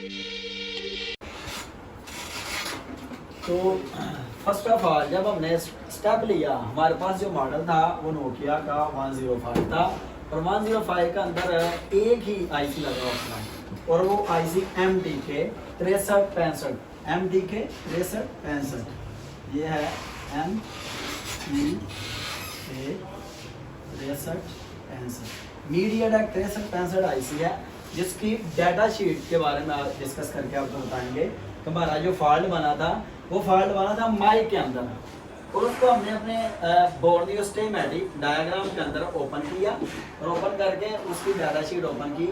तो first of all जब हमने स्टेप लिया, हमारे पास जो मॉडल था वो नोकिया का 105 था और 105 का अंदर एक ही आईसी लगा हुआ था और वो आईसी MTK 6365 MTK 6365 ये है MTK 6365 मीडियाटेक 6365 आईसी है, जिसकी डाटा शीट के बारे में डिस्कस करके आपको बताएंगे। तो हमारा जो फॉल्ट बना था वो फॉल्ट बना था माइक के अंदर और उसको हमने अपने बोर्डियो स्कीमेटिक डायग्राम के अंदर ओपन किया और ओपन करके उसकी डाटा शीट ओपन की।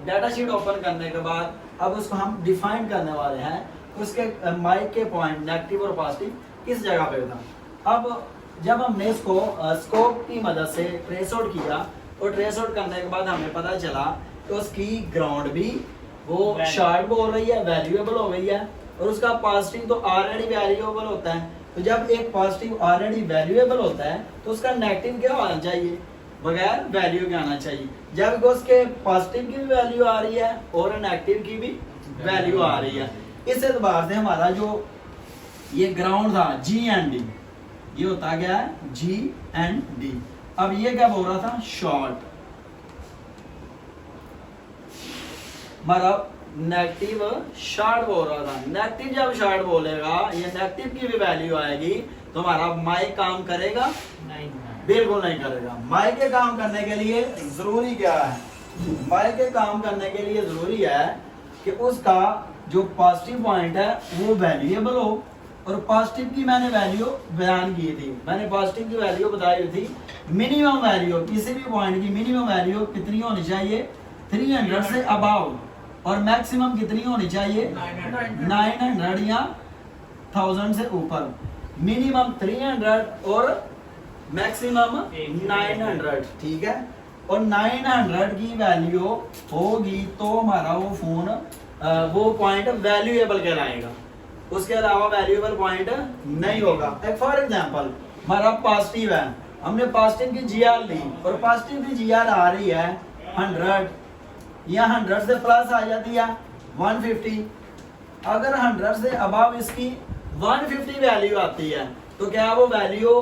डाटा शीट ओपन करने के बाद अब उसको हम डिफाइन करने वाले हैं उसके माइक के पॉइंट नेगेटिव और पॉजिटिव किस जगह पे था। अब जब हमने इसको स्कोप की मदद से ट्रेस आउट किया और ट्रेस आउट करने के बाद हमें पता चला कि उसकी ग्राउंड भी वो शॉर्ट बोल रही है, वैल्यूएबल हो गई है और उसका पॉजिटिव तो ऑलरेडी वैल्यूएबल होता है। तो जब एक पॉजिटिव ऑलरेडी वैल्यूएबल होता है तो उसका नेगेटिव क्या आना चाहिए, बगैर वैल्यू के आना चाहिए। जब उसके पॉजिटिव की भी वैल्यू आ रही है और नेगेटिव की भी वैल्यू आ रही है, इस एतबार से हमारा जो ये ग्राउंड था GND, ये होता गया है GND। अब ये क्या बोल रहा था, शॉर्ट। हमारा नेगेटिव शॉर्ट बोल रहा था। नेगेटिव जब शॉर्ट बोलेगा, ये नेगेटिव की भी वैल्यू आएगी तो हमारा माइक काम करेगा नहीं, बिल्कुल नहीं करेगा। माइक के काम करने के लिए जरूरी क्या है, माइक के काम करने के लिए जरूरी है कि उसका जो पॉजिटिव पॉइंट है वो वैल्यूएबल हो और पॉजिटिव की मैंने वैल्यू बयान की थी। मैंने पॉजिटिव की वैल्यू बताई हुई थी, मिनिमम वैल्यू किसी भी पॉइंट की मिनिमम वैल्यू कितनी होनी चाहिए, 300 से अबाव, और मैक्सिमम कितनी होनी चाहिए 900 या 1000 से ऊपर। मिनिमम 300 और मैक्सिमम 900, ठीक है। और 900 की वैल्यू होगी तो हमारा वो फोन वो पॉइंट वैल्यूएबल कहलाएगा, उसके अलावा वैल्यूएबल पॉइंट नहीं होगा। फॉर एग्जांपल हमारा पॉजिटिव है, हमने पॉजिटिव की GR ली और पॉजिटिव की GR आ रही है 100 या 100 से प्लस आ जाती है 150। अगर 100 से अबव इसकी 150 वैल्यू आती है तो क्या वो वैल्यू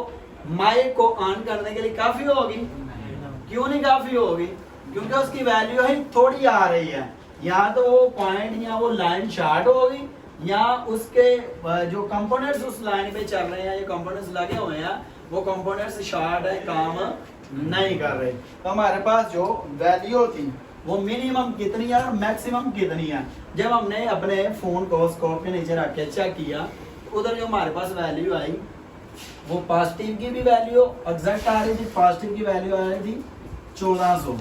माइक को ऑन करने के लिए काफी होगी? क्यों नहीं काफी होगी? क्योंकि उसकी वैल्यू ही थोड़ी आ रही है। या तो वो पॉइंट या वो लाइन शॉर्ट होगी या उसके जो कंपोनेंट्स उस लाइन पे चल रहे हैं, ये कंपोनेंट्स लगे हुए हैं, वो कंपोनेंट्स शॉर्ट है, काम नहीं कर रहे। तो हमारे पास जो वैल्यू थी वो मिनिमम कितनी है और मैक्सिमम कितनी है। जब हमने अपने फोन को स्कोप के नीचे रख के चेक किया तो उधर जो हमारे पास वैल्यू आई वो पॉजिटिव की भी वैल्यू एग्जैक्ट आ रही थी, पॉजिटिव की वैल्यू आ रही थी 1400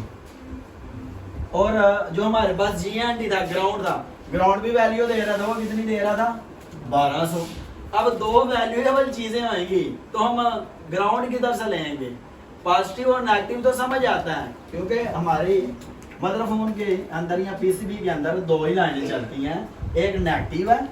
और जो हमारे पास GND था, ग्राउंड था, ग्राउंड भी वैल्यू दे रहा था, वो कितनी दे रहा था 1200। अब दो वैल्यूएबल चीजें आएंगी तो हम ग्राउंड की तरफ से लेंगे। पॉजिटिव और नेगेटिव तो समझ आता है क्योंकि हमारी मदरफोन के अंदर या PCB के अंदर दो ही लाइनें चलती हैं, एक नेगेटिव है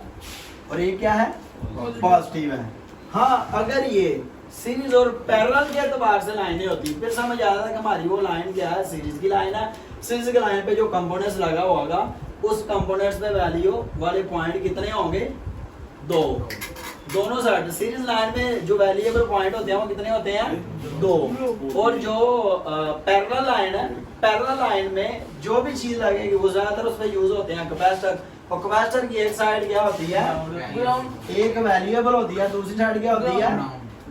और एक क्या है, पॉजिटिव है। हाँ, अगर ये सीरीज और पैरेलल के एतबार से लाइनें होती फिर समझ आ रहा था कि हमारी वो लाइन क्या है, सीरीज की लाइन है। सीरीज की लाइन पे जो कंपोनेंट्स लगा होगा उस कंपोनेंट्स पे वैल्यू वाले पॉइंट कितने होंगे, दो। दोनों साइड सीरीज लाइन में जो वैल्यूएबल पॉइंट होते हैं वो कितने होते हैं, दो। और जो पैरेलल लाइन है, पैरेलल लाइन में जो भी चीज लगेगी वो ज्यादातर उस पर यूज होते हैं कैपेसिटर। और कैपेसिटर की एक साइड क्या होती है, एक वैल्यूएबल होती है, दूसरी साइड क्या होती है,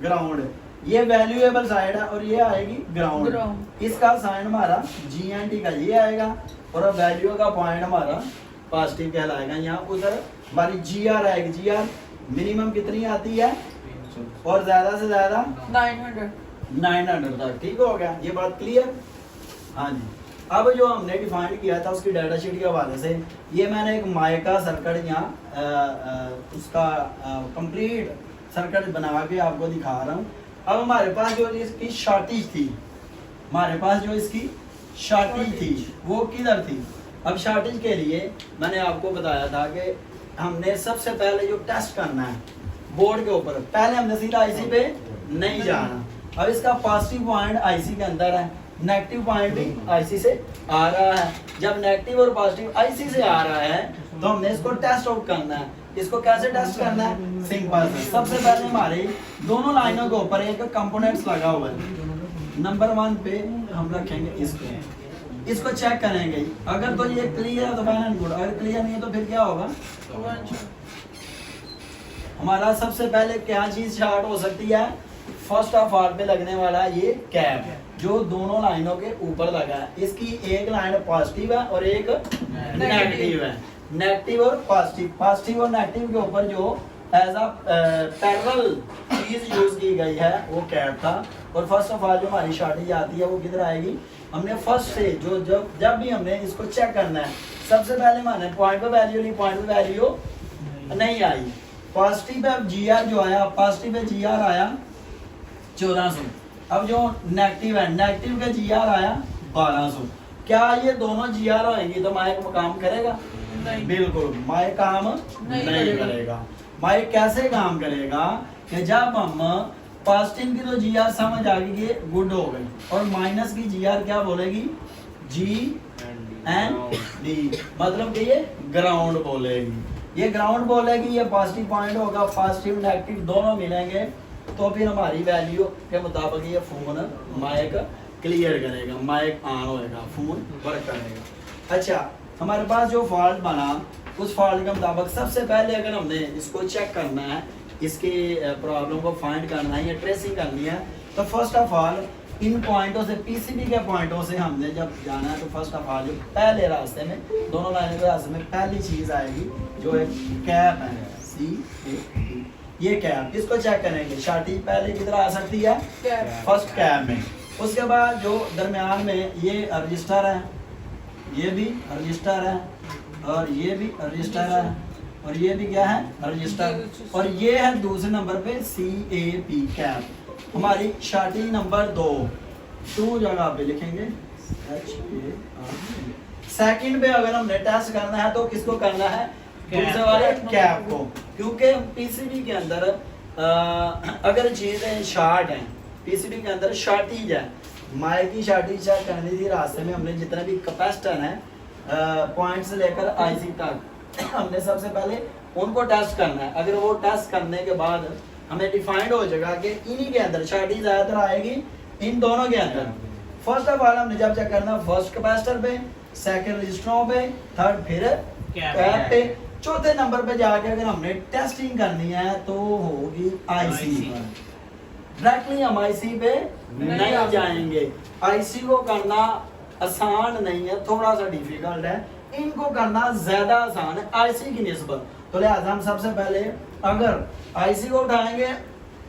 ग्राउंड। ये वैल्यूएबल साइड है और ये आएगी ग्राउंड। इसका साइन हमारा GND का ये आएगा और वैल्यू का पॉइंट हमारा पॉजिटिव कहलाएगा। यहाँ उधर हमारी GR आएगी, GR मिनिमम कितनी आती है और ज्यादा से ज्यादा 900 तक। ठीक हो गया, ये बात क्लियर? हाँ जी। अब जो हमने डिफाइन किया था उसकी डाटा शीट के हवाले से, ये मैंने एक माइक का सर्किट यहाँ उसका कंप्लीट सर्किट बना के आपको दिखा रहा हूँ। अब हमारे पास जो इसकी शॉर्टेज थी, हमारे पास जो इसकी शॉर्टेज थी वो किधर थी? अब शॉर्टेज के लिए मैंने आपको बताया था कि हमने सबसे पहले जो टेस्ट करना है बोर्ड के ऊपर, पहले हमने सीधा आईसी पे नहीं जाना। अब इसका पॉजिटिव पॉइंट आईसी के अंदर है नेगेटिव पॉइंट भी आईसी से आ रहा है। जब नेगेटिव और पॉजिटिव आईसी से आ रहा है तो हमने इसको टेस्ट आउट करना है। इसको कैसे टेस्ट करना है? सिंपल। सबसे पहले हमारे दोनों लाइनों के ऊपर एक कंपोनेंट्स लगा हुआ है। नंबर 1 पे हम रखेंगे इसको चेक करेंगे। अगर तो ये क्लियर है तो फाइन एंड गुड, अगर क्लियर नहीं है तो फिर क्या होगा? हमारा सबसे पहले क्या चीज स्टार्ट हो सकती है? फर्स्ट ऑफ ऑल पे लगने वाला ये कैप जो दोनों लाइनों के ऊपर लगा है। इसकी एक लाइन पॉजिटिव है और एक नेगेटिव है। नेगेटिव और पॉजिटिव, पॉजिटिव और नेगेटिव के ऊपर जो एज अ पैरेलल चीज यूज की गई है वो कैप था। और फर्स्ट ऑफ ऑल जो हमारी शॉर्टेज आती है वो किधर आएगी? हमने फर्स्ट से जो जब भी हमने इसको चेक करना है सबसे पहले माने पॉइंट पे वैल्यू नहीं, पॉइंट पे वैल्यू नहीं आई। पॉजिटिव पे जीआर जो आया, पॉजिटिव पे जीआर आया 1400। अब जो नेगेटिव है, नेगेटिव का जीआर आया 1200। क्या ये दोनों जीआर होंगी तो माइक काम करेगा? नहीं, बिल्कुल माइक काम नहीं करेगा। माइक कैसे काम करेगा कि जब हम पॉजिटिव की तो जीआर समझ आ गई ये गुड हो गई और माइनस की जीआर क्या बोलेगी? जी एंड डी, मतलब कि ये ग्राउंड बोलेगी। ये ग्राउंड बोलेगी, ये पॉजिटिव पॉइंट होगा, पॉजिटिव नेगेटिव दोनों मिलेंगे तो फिर हमारी वैल्यू के मुताबिक ये फोन माइक क्लियर करेगा, माइक ऑन होएगा, फोन वर्क करेगा। अच्छा, हमारे पास जो फॉल्ट बना उस फॉल्ट के मुताबिक सबसे पहले अगर हमने इसको चेक करना है, इसके प्रॉब्लम को फाइंड करना है या ट्रेसिंग करनी है तो फर्स्ट ऑफ ऑल इन पॉइंटों से, पीसीबी के पॉइंटों से हमने जब जाना है तो फर्स्ट ऑफ ऑल जो पहले रास्ते में, दोनों लाइनों के रास्ते में पहली चीज आएगी जो एक कैप है, CAP, ये कैप, इसको चेक करेंगे। शार्टी पहले किधर आ सकती है? फर्स्ट कैप में। उसके बाद जो दरमियान में ये रजिस्टर है, ये भी रजिस्टर है और ये भी रजिस्टर है और ये भी क्या है? रजिस्टर। और ये है दूसरे नंबर पे CAP कैप। हमारी शार्टी नंबर 2 जगह पे लिखेंगे सेकंड पे अगर हमने टेस्ट करना है तो किसको करना है? दूसरे वाले कैप को, क्योंकि पीसीबी के अंदर अगर चीजें शार्ट हैं, पीसीबी के अंदर शार्टेज है, माइक की शार्टेज चेक करनी थी। रास्ते में हमने जितने भी कैपेसिटर हैं पॉइंट से लेकर आईसी तक हमने सबसे पहले उनको टेस्ट करना है। अगर वो टेस्ट करने के बाद हमें डिफाइंड हो जाएगा कि इन्हीं के अंदर शार्टेज ज्यादातर आएगी, इन दोनों के अंदर। फर्स्ट ऑफ ऑल हमने जब चेक करना फर्स्ट कैपेसिटर पे, सेकंड रजिस्टरों पे, थर्ड फिर कैप पे, चौथे नंबर पे जाके अगर हमने टेस्टिंग करनी है तो होगी आईसी पर। डायरेक्टली हम आईसी पे नहीं जाएंगे। आईसी को करना आसान नहीं है, थोड़ा सा डिफिकल्ट है। इनको करना ज्यादा आसान है आईसी की निस्बत। तो लिहाजा हम सबसे पहले अगर आईसी को उठाएंगे,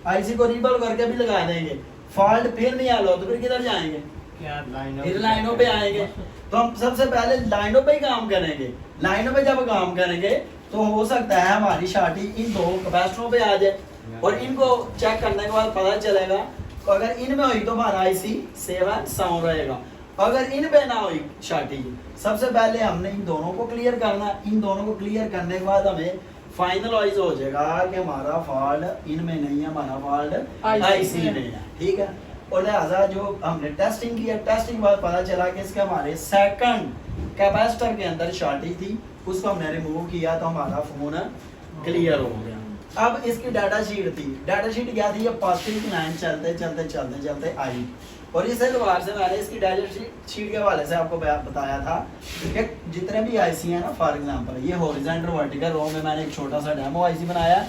आईसी को रिबल करके भी लगा देंगे, फॉल्ट फिर नहीं हल हो तो फिर किधर जाएंगे? फिर लाइनों पे आएंगे। तो हम सबसे पहले लाइनों पे ही काम करेंगे। लाइनों पे जब काम करेंगे तो हो सकता है हमारी शार्टी इन दो कैपेसिटरों पे आ जाए और इनको चेक करने के बाद पता चलेगा अगर इनमें हुई तो हमारा आईसी सेव एंड साउंड रहेगा। अगर इन पे ना हुई शार्टी, सबसे पहले हमने इन दोनों को क्लियर करना। इन दोनों को क्लियर करने के बाद हमें फाइनलाइज हो जाएगा कि हमारा फॉल्ट इनमें नहीं है, हमारा फॉल्ट आईसी में है। ठीक है। और लिहाजा जो हमने टेस्टिंग किया, टेस्टिंग के बाद पता चला कि इसके हमारे सेकंड कैपेसिटर के अंदर शॉर्टेज थी, उसको हमने रिमूव किया तो हमारा फोन क्लियर हो गया। अब इसकी डाटा शीट थी। डाटा शीट क्या थी? ये पॉजिटिव लाइन चलते चलते चलते चलते आई और इस एतबार से मैंने इसकी डाटा शीट के हवाले से आपको बताया था कि जितने भी आईसी हैं ना, फॉर एग्जांपल ये हॉरिजॉन्टल वर्टिकल रो में मैंने एक छोटा सा डेमो आईसी बनाया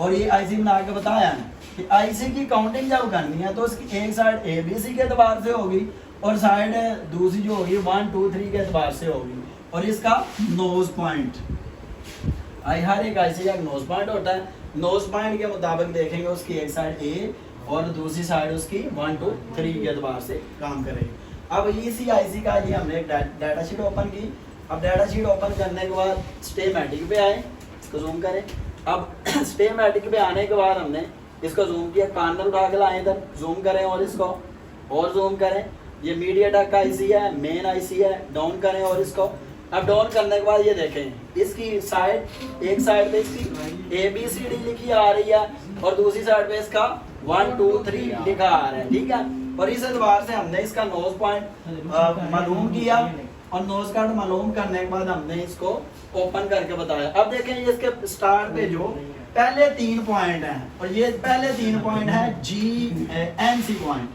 और ये आईसी बना के बताया कि आईसी की काउंटिंग जब करनी है तो इसकी एक साइड एबीसी के एतबार से होगी और साइड दूसरी जो होगी 1 2 3 के एतबार से होगी। और इसका नोज पॉइंट, हर एक आईसी का नोज पॉइंट होता है। नोज पॉइंट के मुताबिक देखेंगे उसकी एक साइड ए और दूसरी साइड उसकी 1 2 3 के एतबार से काम करेगी। अब इसी आईसी का ये हमने एक डाटा शीट ओपन की। अब डाटा शीट ओपन करने के बाद स्टेमैटिक पे आए, इसको जूम करें। अब स्टेमैटिक पे आने के बाद हमने इसको जूम किया, कॉर्नर उठा के लाए इधर, जूम करें और इसको और जूम करें। ये मीडियाटेक का आईसी है, मेन आईसी है, डाउन करें और इसको। अब डाउन करने के बाद ये देखें इसकी साइड, एक साइड पे इसकी ABCD लिखी आ रही है और दूसरी साइड पे इसका 1 2 3 लिखा आ रहा है। ठीक है। और इस एतबार से हमने इसका नोज पॉइंट मालूम किया और नोज कार्ड मालूम करने के बाद हमने इसको ओपन करके बताया। अब देखें ये इसके स्टार्ट पे जो पहले 3 पॉइंट हैं और ये पहले 3 पॉइंट है NC पॉइंट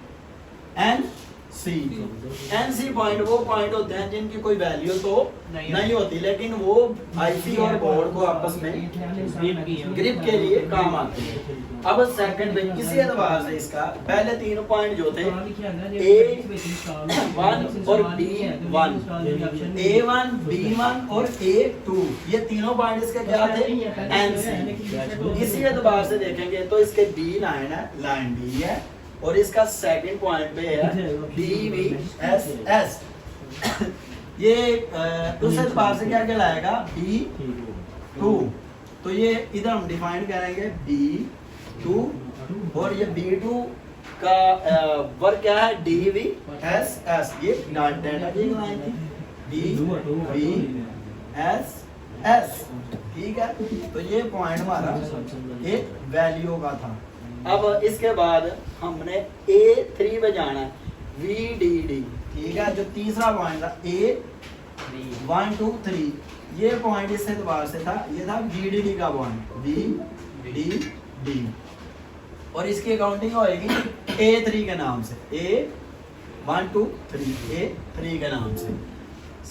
NC पॉइंट वो पॉइंट होते हैं जिनकी कोई वैल्यू तो नहीं होती, लेकिन वो आईसी और बोर्ड को आपस में ग्रिप के लिए काम आते हैं। अब सेकंड पे इसी एतबार से इसका पहले 3 पॉइंट जो थे A1 और B1, A1 B1 और A2, ये तीनों पॉइंट इसके क्या थे NC। इसी एतबार से देखेंगे तो इसके B लाइन है, लाइन B है और इसका सेकंड पॉइंट पे है DVSS। ये उस एतबार से क्या कहलाएगा B2, तो ये इधर हम डिफाइन करेंगे B2 और ये B2 का वर्क क्या है DVSS, ये डाटा की लाइन थी DVSS, ठीक है। तो ये पॉइंट हमारा एक वैल्यू का था। अब इसके बाद हमने A3 पे जाना है VDD, ठीक है। जो तीसरा पॉइंट था A1 2 3, ये पॉइंट इस एतबार से था, ये था VDD का पॉइंट VDD और इसकी अकाउंटिंग होएगी A3 के नाम से, A1 2 3 A3 के नाम से।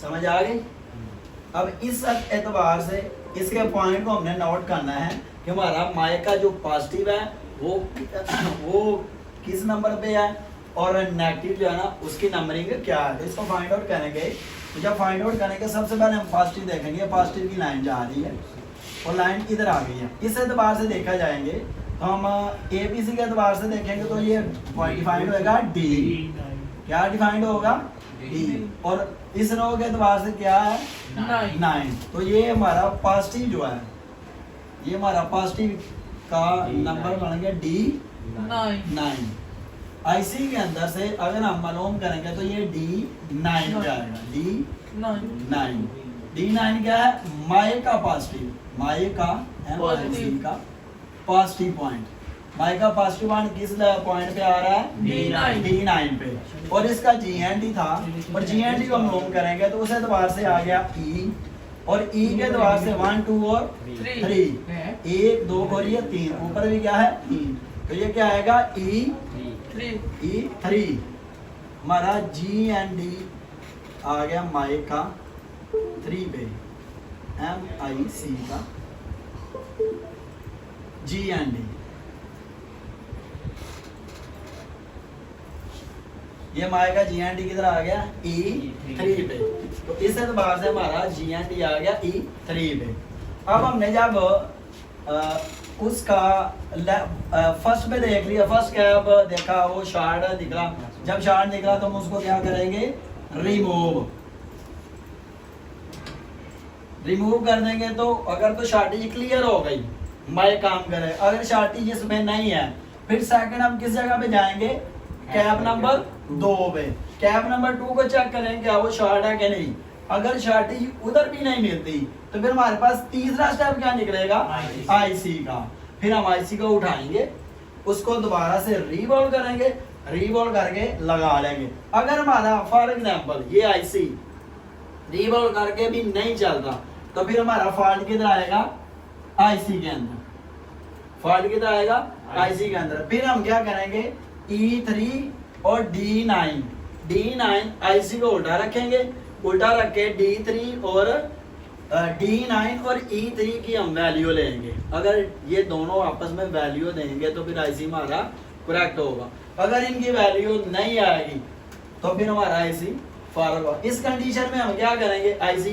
समझ आ गई? अब इस एतबार से इसके पॉइंट को हमने नोट करना है कि हमारा माइक का जो पॉजिटिव है वो किस नंबर पे है और नेगेटिव जो है ना उसकी नंबरिंग क्या है। तो इसको फाइंड आउट करेंगे। तो जब फाइंड आउट करेंगे सबसे पहले हम पॉजिटिव देखेंगे, पॉजिटिव की लाइन जा रही है और लाइन इधर आ गई है। इस एतबार से देखा जाएंगे तो हम ABC के एतबार से देखेंगे तो ये पॉइंट डिफाइंड होगा D, क्या डिफाइंड होगा D, और इस रो के एतबार से क्या है 9। तो ये हमारा पॉजिटिव जो है, ये हमारा पॉजिटिव का नंबर बन गया D9। IC के अंदर से अगर हम मालूम करेंगे तो ये D9 क्या है, D9 क्या है माइक का पॉजिटिव, माइक का MIC का पॉजिटिव पॉइंट, माइक का पॉजिटिव पॉइंट किस पॉइंट पे आ रहा है D9 पे और इसका GND था और GND को हम मालूम करेंगे तो उस एतबार से आ गया E और E के एतबार से 1 2 और 3, 1 2 और ये 3, ऊपर भी क्या है 3, तो ये क्या आएगा E3। हमारा GND आ गया माइक का 3 पे, MIC का GND, ये माइक का GND किधर आ गया E3 पे। तो इस एतबार से हमारा GND आ गया E3 पे। अब हमने जब उसका फर्स्ट पे देख लिया, फर्स्ट कैप देखा वो शार्ट निकला, जब शार्ट निकला तो हम उसको क्या करेंगे रिमूव कर देंगे। तो अगर तो शार्टेज क्लियर हो गई माइक काम करे, अगर शार्टेज इसमें नहीं है फिर सेकंड हम किस जगह पे जाएंगे कैप नंबर 2 पे, कैप नंबर 2 को चेक करें क्या वो शॉर्ट है कि नहीं। अगर शॉर्टेज उधर भी नहीं मिलती तो फिर हमारे पास तीसरा स्टेप क्या निकलेगा IC का। फिर हम IC को उठाएंगे, उसको दोबारा से रीवॉल्व करेंगे, रीवॉल्व करके लगा लेंगे। अगर हमारा फॉर एग्जांपल ये IC रीवॉल्व करके भी नहीं चलता तो फिर हमारा फॉल्ट किधर आएगा IC के अंदर, फॉल्ट किधर आएगा IC के अंदर। फिर हम क्या करेंगे E3 और D9 IC को उल्टा रखेंगे, उल्टा रख के D3 और D9 और E3 की हम वैल्यू लेंगे। अगर ये दोनों आपस में वैल्यू देंगे तो फिर IC हमारा करेक्ट होगा। अगर इनकी वैल्यू नहीं आएगी तो फिर हमारा IC फॉरवर्ड होगा। इस कंडीशन में हम क्या करेंगे IC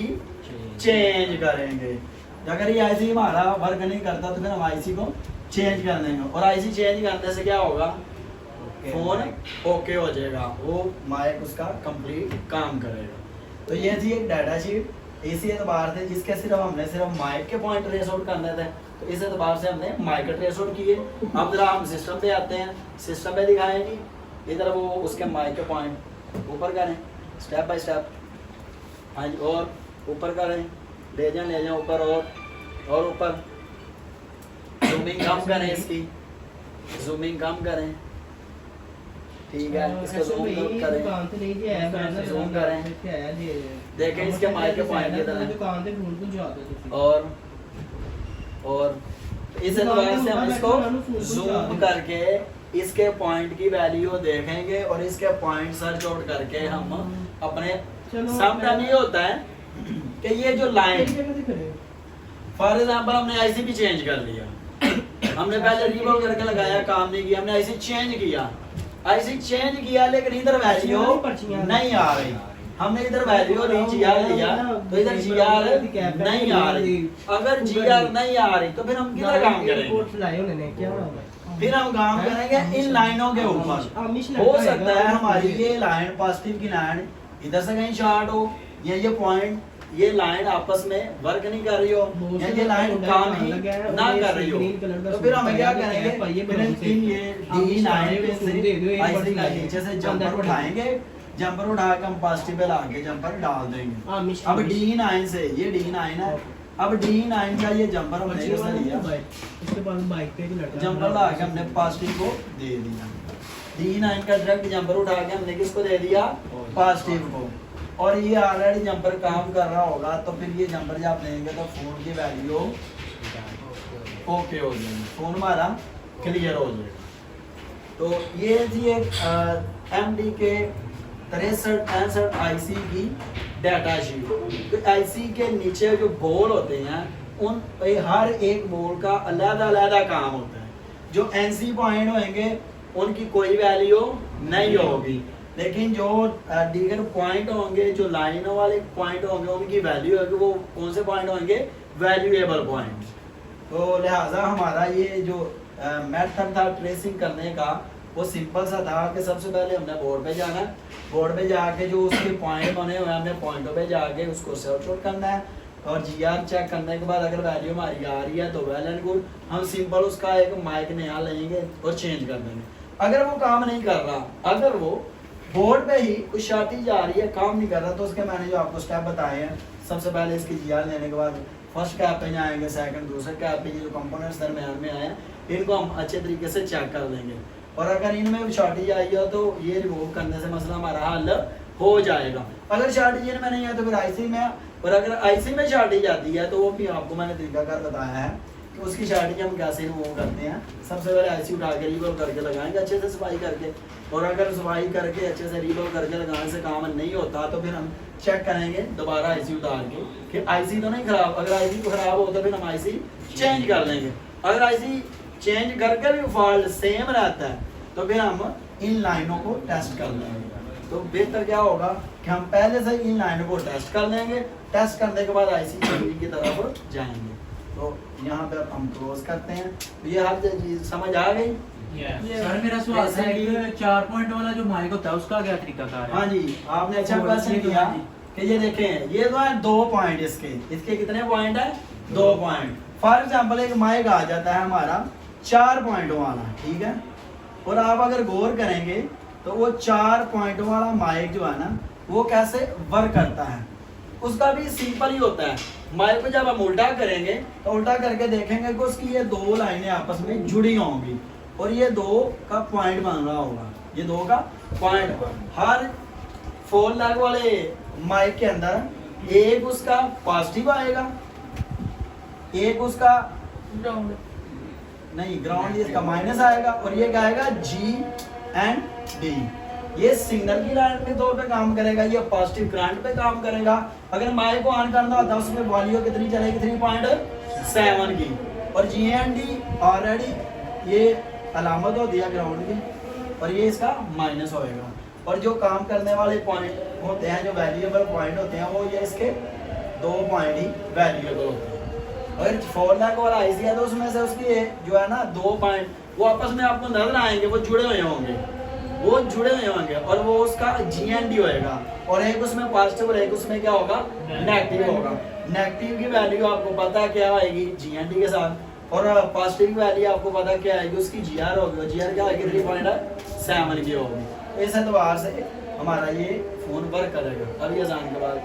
चेंज करेंगे। अगर ये IC हमारा वर्क नहीं करता तो फिर हम IC को चेंज कर देंगे और IC चेंज करने से क्या होगा फोन ओके हो जाएगा, वो माइक उसका कंप्लीट काम करेगा। तो ये थी एक डाटा शीट इसी एतबार से जिसके सिर्फ हमने सिर्फ माइक के पॉइंट ट्रेस आउट करने थे, तो इस एतबार से हमने माइक का ट्रेस आउट किए। अब जरा हम सिस्टम पे आते हैं, सिस्टम पे दिखाएं जी इधर वो उसके माइक के पॉइंट ऊपर करें स्टेप बाय स्टेप, हाँ जी, और ऊपर करें, ले जाएं ऊपर और ऊपर, जूमिंग कम करें, इसकी जूमिंग कम करें, ठीक है, इसको जूम करें, दुकान से नहीं जी आया मैं जूम करें, क्या आया जी देखें इसके माइक के पॉइंट की तरह दुकान से फोन को जाते थे और इस एतबार से हम इसको जूम करके इसके पॉइंट की वैल्यू देखेंगे और इसके पॉइंट सर्च आउट करके हम अपने सामने नहीं होता है कि ये जो लाइन फॉर एग्जांपल हमने आईसी भी चेंज कर लिया, हमने पहले रीबॉल करके लगाया, काम नहीं किया, हमने आईसी चेंज किया लेकिन इधर वैल्यू नहीं आ रही, हमने इधर वैल्यू नहीं जीआर लिया तो इधर जीआर नहीं आ रही। अगर जीआर नहीं आ रही तो फिर हम किधर काम करेंगे? फिर हम काम करेंगे इन लाइनों के ऊपर। हो सकता है हमारी ये लाइन पॉजिटिव की लाइन इधर से कहीं शॉर्ट हो, या ये पॉइंट ये लाइन आपस में वर्क नहीं कर रही हो, या ये लाइन काम ही ना कर रही हो, तो फिर हम क्या करेंगे? फिर ये डी लाइन पे से आईसी का नीचे से जंपर उठाएंगे, जंपर उठा के हम पॉजिटिव पे लाके जंपर डाल देंगे। अब D9 से ये D9 है, अब D9 का ये जंपर हमने कैसे लिया, इसके पास बाइक पे भी लड़का जंपर ला के हमने पॉजिटिव को दे दिया। D9 का डायरेक्ट जंपर उठा के हमने किसको दे दिया? पॉजिटिव को। और ये ऑलरेडी जंपर काम कर रहा होगा तो फिर ये जंपर जब देंगे तो फोन की वैल्यू ओके हो जाएगी, फोन हमारा क्लियर हो जाएगा। तो ये थी एक MD के 6365 आईसी की डाटा शीट। तो आईसी के नीचे जो बोल होते हैं उन हर एक बोल का अलग-अलग काम होता है। जो एनसी पॉइंट होंगे उनकी कोई वैल्यू नहीं होगी, लेकिन जो दीगर पॉइंट होंगे, जो लाइनों वाले पॉइंट होंगे उनकी वैल्यू होगी। वो कौन से पॉइंट होंगे? Valuable point. तो लिहाजा हमारा ये जो मेथड था ट्रेसिंग करने का वो सिंपल सा था कि सबसे पहले हमने बोर्ड पे जाना है, बोर्ड पे जाके जो उसके पॉइंट बने हुए हैं हमने पॉइंटों पे जाके उसको सर्च आउट करना है और जीआर चेक करने के बाद अगर वैल्यू हमारी आ रही है तो वेल एंड गुड, हम सिंपल उसका एक माइक नया लेंगे और चेंज कर देंगे। अगर वो काम नहीं कर रहा, अगर वो बोर्ड पे ही कुछ शार्टी जा रही है, काम नहीं कर रहा, तो उसके मैंने जो आपको स्टेप बताए हैं, सबसे पहले इसकी जीआर लेने के बाद फर्स्ट कैप पे जाएंगे, सेकंड दूसरे कैप पे, जो कंपोनेंट्स दरमियान में आए हैं इनको हम अच्छे तरीके से चेक कर लेंगे और अगर इनमें शॉर्टेज आई हो तो ये रिमूव करने से मसला हमारा हल हो जाएगा। अगर शॉर्टेज इनमें नहीं है तो फिर आईसी में, और अगर आईसी में शॉर्टेज आती है तो वो भी आपको मैंने तरीकाकार बताया है कि उसकी शॉर्टेज हम कैसे रिमूव करते हैं। सबसे पहले आईसी उठा के रीबोल करके लगाएंगे अच्छे से सफाई करके, और अगर सफाई करके अच्छे से रीबोल करके लगाने से काम नहीं होता तो फिर हम चेक करेंगे दोबारा आईसी उतार के कि आईसी तो नहीं खराब। अगर आईसी खराब हो तो फिर हम आईसी चेंज कर लेंगे। अगर आईसी चेंज करके भी फॉल्ट सेम रहता है तो फिर हम इन लाइनों को टेस्ट कर लेंगे। तो बेहतर क्या होगा कि हम पहले से इन लाइनों को टेस्ट कर लेंगे, टेस्ट करने के बाद आईसी चेंजिंग की तरफ जाएंगे। तो यहाँ पे हम क्लोज करते हैं। तो ये हर चीज समझ आ गई? सर मेरा सवाल था कि 4 पॉइंट वाला जो माइक होता है उसका क्या तरीका कार है? हाँ जी, आपने अच्छा क्वेश्चन किया कि ये देखें, ये तो है 2 पॉइंट, इसके कितने पॉइंट है? 2 पॉइंट। फॉर एग्जांपल एक माइक आ जाता है हमारा 4 पॉइंट वाला, ठीक है, और आप अगर गौर करेंगे तो वो 4 पॉइंट वाला माइक जो है ना वो कैसे वर्क करता है, उसका भी सिंपल ही होता है। माइक को जब हम उल्टा करेंगे तो उल्टा करके देखेंगे कि उसकी ये 2 लाइनें आपस में जुड़ी होंगी और ये 2 का पॉइंट बन रहा होगा, ये 2 का पॉइंट। हर 4 लैग वाले माइक के अंदर एक उसका पॉजिटिव आएगा, एक उसका ग्राउंड इसका माइनस आएगा, और ये क्या आएगा? G and D। ये सिग्नल की लाइन के तौर पे काम करेगा, ये पॉजिटिव करंट पे काम करेगा। अगर माइक को ऑन करना होता है उसमें वैल्यू कितनी चलेगी? 3.7 की, और G एंड D ऑलरेडी ये अलामत होती है ग्राउंड की, और ये इसका माइनस होएगा। और जो काम करने वाले पॉइंट होते हैं, जो वैल्यूएबल पॉइंट होते हैं, वो ये इसके 2 पॉइंट ही वैल्यूएबल होते हैं। अगर 4 लाख वाला आईसी है तो उसमें से उसकी जो है ना 2 पॉइंट वो आपस में आपको नजर आएंगे, वो जुड़े हुए होंगे, और वो उसका GND होएगा, और एक उसमें पॉजिटिव और एक उसमें क्या होगा? नेगेटिव होगा। नेगेटिव की वैल्यू आपको पता क्या आएगी? GND के साथ, और पॉजिटिव की वैल्यू आपको पता क्या आएगी? उसकी GR होगी, GR क्या आएगी? 3.7 की होगी। इस एतबार से हमारा ये फोन वर्क करेगा। अभी अजान के बाद